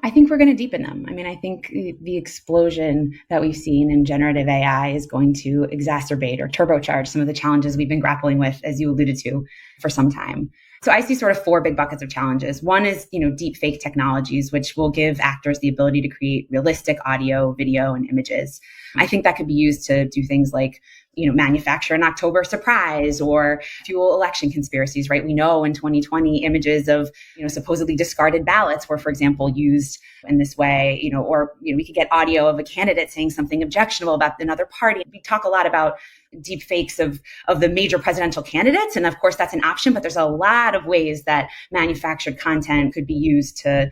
I think we're going to deepen them. I mean, I think the explosion that we've seen in generative AI is going to exacerbate or turbocharge some of the challenges we've been grappling with, as you alluded to, for some time. So I see sort of four big buckets of challenges. One is, deep fake technologies, which will give actors the ability to create realistic audio, video, and images. I think that could be used to do things like, manufacture an October surprise or fuel election conspiracies, right? We know in 2020 images of, supposedly discarded ballots were, for example, used in this way, or we could get audio of a candidate saying something objectionable about another party. We talk a lot about deep fakes of the major presidential candidates. And of course, that's an option, but there's a lot of ways that manufactured content could be used to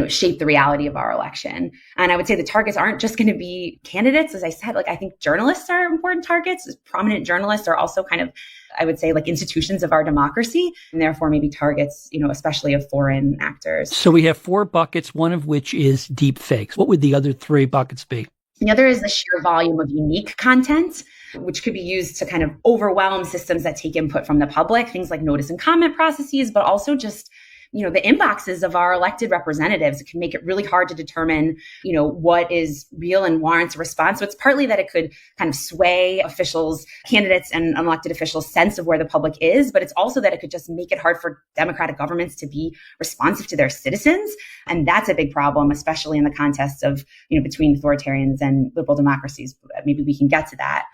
shape the reality of our election. And I would say the targets aren't just going to be candidates. As I said, I think journalists are important targets. Prominent journalists are also kind of, I would say, institutions of our democracy, and therefore maybe targets, especially of foreign actors. So we have four buckets, one of which is deep fakes. What would the other three buckets be? The other is the sheer volume of unique content, which could be used to kind of overwhelm systems that take input from the public, things like notice and comment processes, but also just the inboxes of our elected representatives. It can make it really hard to determine, what is real and warrants a response. So it's partly that it could kind of sway officials, candidates and elected officials' sense of where the public is, but it's also that it could just make it hard for democratic governments to be responsive to their citizens. And that's a big problem, especially in the context of, between authoritarians and liberal democracies. Maybe we can get to that.